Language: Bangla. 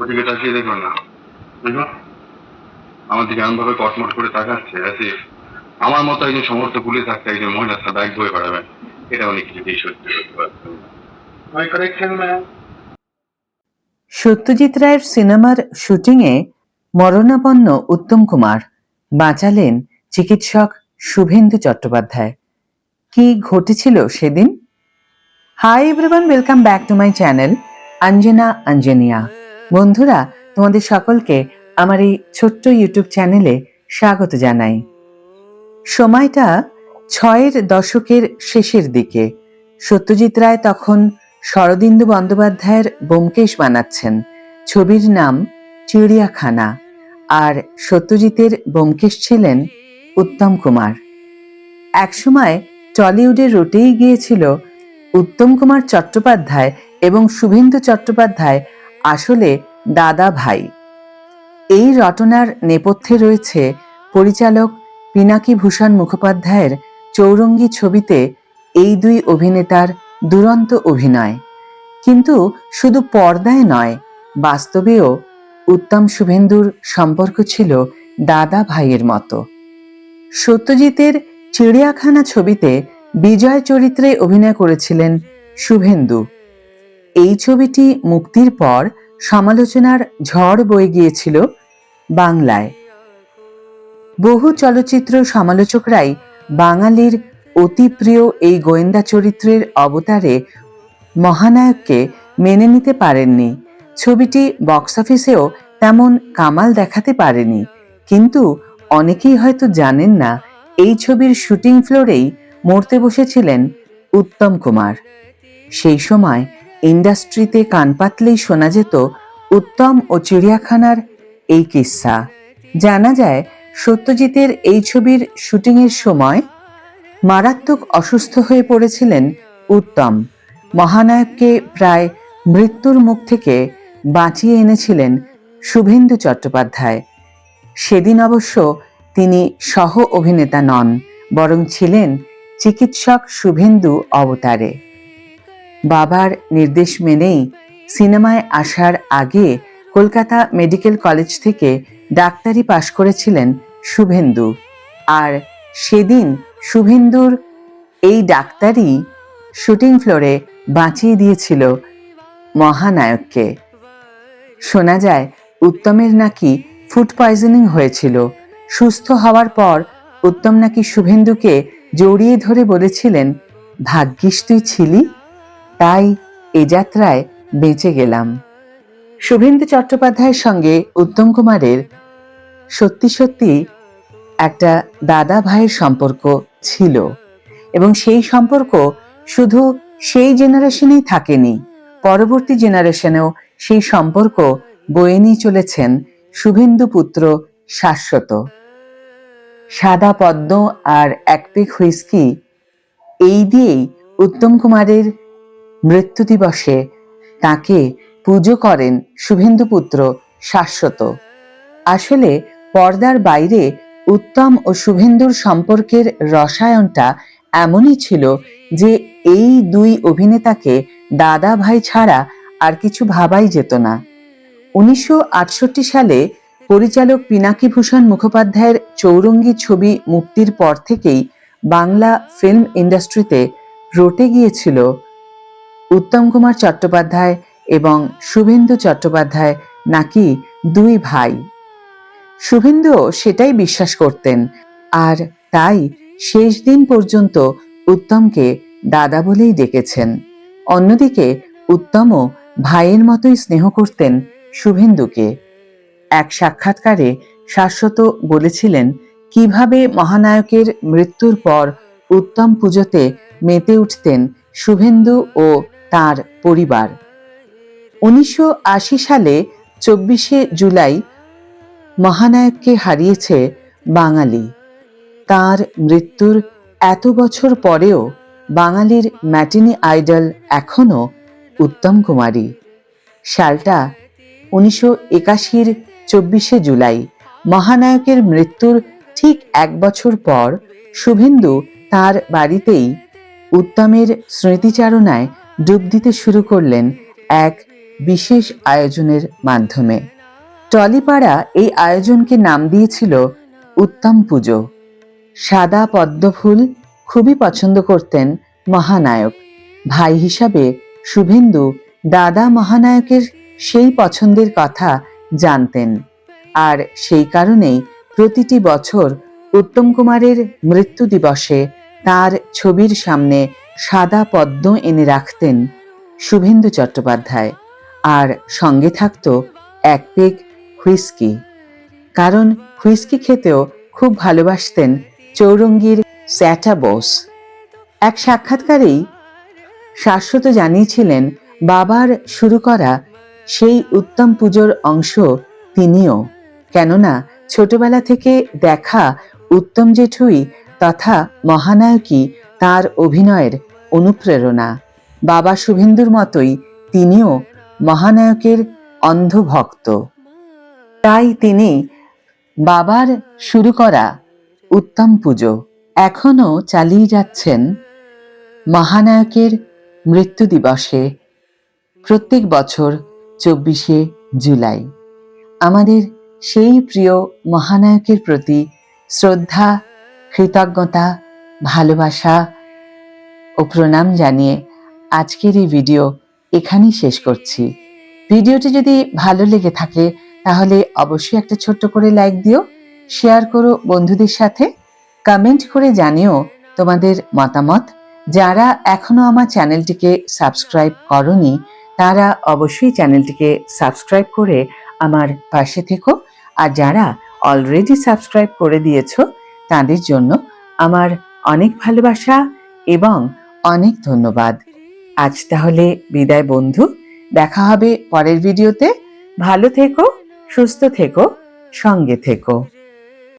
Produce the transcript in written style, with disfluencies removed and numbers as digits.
ওদিকে তাকিয়ে দেখো না, দেখো আমার দিকে এমন ভাবে কটমট করে তাকাচ্ছে, আমার মতো একজন সমর্থ পুলিশ থাকতে একজন মহিলা তার ব্যাগ বয়ে বেড়াবেন, এটা অনেক কিছুতেই সহ্য করতে পারতেন না। সত্যজিৎ রায়ের সিনেমার শুটিংয়ে মরণাপন্ন উত্তম কুমার বাঁচালেন চিকিৎসক শুভেন্দু চট্টোপাধ্যায়। কি ঘটেছিল সেদিন? Hi everyone, welcome back to my channel Anjana Anjania. বন্ধুরা, তোমাদের সকলকে আমার এই ছোট্ট ইউটিউব চ্যানেলে স্বাগত জানাই। সময়টা ৬০-এর দশকের শেষের দিকে। সত্যজিৎ রায় তখন শরদিন্দু বন্দ্যোপাধ্যায়ের ব্যোমকেশ বানাচ্ছেন। ছবির নাম চিড়িয়াখানা, আর সত্যজিতের ব্যোমকেশ ছিলেন উত্তম কুমার। একসময় টলিউডে রটেই গিয়েছিল উত্তম কুমার চট্টোপাধ্যায় এবং শুভেন্দু চট্টোপাধ্যায় আসলে দাদা ভাই। এই রটনার নেপথ্যে রয়েছে পরিচালক পিনাকি ভূষণ মুখোপাধ্যায়ের চৌরঙ্গী ছবিতে এই দুই অভিনেতার দুরন্ত অভিনয়। কিন্তু শুধু পর্দায় নয়, বাস্তবেও উত্তম শুভেন্দুর সম্পর্ক ছিল দাদা ভাইয়ের মতো। সত্যজিতের চিড়িয়াখানা ছবিতে বিজয় চরিত্রে অভিনয় করেছিলেন শুভেন্দু। এই ছবিটি মুক্তির পর সমালোচনার ঝড় বয়ে গিয়েছিল বাংলায়। বহু চলচ্চিত্র সমালোচকরাই বাঙালির অতি প্রিয় এই গোয়েন্দা চরিত্রের অবতারে মহানায়ককে মেনে নিতে পারেননি। ছবিটি বক্স অফিসেও তেমন কামাল দেখাতে পারেনি। কিন্তু অনেকেই হয়তো জানেন না, এই ছবির শুটিং ফ্লোরেই মরতে বসেছিলেন উত্তম কুমার। সেই সময় ইন্ডাস্ট্রিতে কান পাতলেই শোনা যেত উত্তম ও চিড়িয়াখানার এই কিস্সা। জানা যায়, সত্যজিতের এই ছবির শুটিংয়ের সময় মারাত্মক অসুস্থ হয়ে পড়েছিলেন উত্তম। মহানায়ককে প্রায় মৃত্যুর মুখ থেকে বাঁচিয়ে এনেছিলেন শুভেন্দু চট্টোপাধ্যায়। সেদিন অবশ্য তিনি সহ অভিনেতা নন, বরং ছিলেন চিকিৎসক শুভেন্দু অবতারে। বাবার নির্দেশ মেনেই সিনেমায় আসার আগে কলকাতা মেডিকেল কলেজ থেকে ডাক্তারি পাশ করেছিলেন শুভেন্দু। আর সেদিন শুভেন্দুর এই ডাক্তারি শুটিং ফ্লোরে বাঁচিয়ে দিয়েছিল মহানায়ককে। শোনা যায়, উত্তমের নাকি ফুড পয়জনিং হয়েছিল। সুস্থ হওয়ার পর উত্তম নাকি শুভেন্দুকে জড়িয়ে ধরে বলেছিলেন, ভাগ্যিস তুই ছিলি, তাই এ যাত্রায় বেঁচে গেলাম। শুভেন্দু চট্টোপাধ্যায়ের সঙ্গে উত্তম কুমারের সত্যি সত্যি একটা দাদা ভাইয়ের সম্পর্ক ছিল, এবং সেই সম্পর্ক শুধু সেই জেনারেশনেই থাকেনি, পরবর্তী জেনারেশনেও সেই সম্পর্ক বয়ে নিয়ে চলেছেন শুভেন্দু পুত্র শাশ্বত। সাদা পদ্ম আর এক পেগ হুইস্কি, এই দিয়েই উত্তম কুমারের মৃত্যু দিবসে তাকে পুজো করেন শুভেন্দু পুত্র শাশ্বত। আসলে পর্দার বাইরে উত্তম ও শুভেন্দুর সম্পর্কের রসায়নটা এমনই ছিল যে এই দুই অভিনেতাকে দাদা ভাই ছাড়া আর কিছু ভাবাই যেত না। 1968 সালে পরিচালক পিনাকি ভূষণ মুখোপাধ্যায়ের চৌরঙ্গী ছবি মুক্তির পর থেকেই বাংলা ফিল্ম ইন্ডাস্ট্রিতে রটে গিয়েছিল উত্তম কুমার চট্টোপাধ্যায় এবং শুভেন্দু চট্টোপাধ্যায় নাকি দুই ভাই। শুভেন্দুও সেটাই বিশ্বাস করতেন, আর তাই শেষ দিন পর্যন্ত উত্তমকে দাদা বলেই ডেকেছেন। অন্যদিকে উত্তমও ভাইয়ের মতোই স্নেহ করতেন শুভেন্দুকে। এক সাক্ষাৎকারে শাশ্বত বলেছিলেন কিভাবে মহানায়কের মৃত্যুর পর উত্তম পুজোতে মেতে উঠতেন শুভেন্দু ও তার পরিবার। 1980 সালে 24শে জুলাই মহানায়ককে হারিয়েছে বাঙালি। তার মৃত্যুর এত বছর পরেও বাঙালির ম্যাটিনি আইডল এখনো উত্তম কুমারই। সালটা 1981-র 24শে জুলাই। মহানায়কের মৃত্যুর ঠিক এক বছর পর শুভেন্দু তার বাড়িতেই উত্তমের স্মৃতিচারণায় ডুব দিতে শুরু করলেন এক বিশেষ আয়োজনের মাধ্যমে। টলিপাড়া এই আয়োজনকে নাম দিয়েছিল উত্তম পুজো। সাদা পদ্মফুল খুবই পছন্দ করতেন মহানায়ক। ভাই হিসাবে শুভেন্দু দাদা মহানায়কের সেই পছন্দের কথা জানতেন, আর সেই কারণেই প্রতিটি বছর উত্তম কুমারের মৃত্যু দিবসে তার ছবির সামনে সাদা পদ্ম এনে রাখতেন শুভেন্দু চট্টোপাধ্যায়, আর সঙ্গে থাকতো এক পেগ হুইস্কি। কারণ হুইস্কি খেতেও খুব ভালোবাসতেন চৌরঙ্গীর স্যাটা বোস। এক সাক্ষাৎকারেই শাশ্বত জানিয়েছিলেন বাবার শুরু করা সেই উত্তম পুজোর অংশ তিনিও, কেননা ছোটবেলা থেকে দেখা উত্তম জেঠুই তথা মহানায়কই তার অভিনয়ের অনুপ্রেরণা। বাবা শুভেন্দুর মতোই তিনিও মহানায়কের অন্ধভক্ত। তাই তিনি বাবার শুরু করা উত্তম পুজো এখনো চালিয়ে যাচ্ছেন মহানায়কের মৃত্যু দিবসে প্রত্যেক বছর 24শে জুলাই। আমাদের সেই প্রিয় মহানায়কের প্রতি শ্রদ্ধা, কৃতজ্ঞতা, ভালোবাসা ও প্রণাম জানিয়ে আজকের এই ভিডিও এখানেই শেষ করছি। ভিডিওটি যদি ভালো লেগে থাকে তাহলে অবশ্যই একটা ছোট্ট করে লাইক দিও, শেয়ার করো বন্ধুদের সাথে, কমেন্ট করে জানিও তোমাদের মতামত। যারা এখনো আমার চ্যানেলটিকে সাবস্ক্রাইব করনি তারা অবশ্যই চ্যানেলটিকে সাবস্ক্রাইব করে আমার পাশে থেকো, আর যারা অলরেডি সাবস্ক্রাইব করে দিয়েছো তাদের জন্য আমার অনেক ভালোবাসা এবং অনেক ধন্যবাদ। আজ তাহলে বিদায় বন্ধু, দেখা হবে পরের ভিডিওতে। ভালো থেকো, সুস্থ থেকো, সঙ্গে থেকো।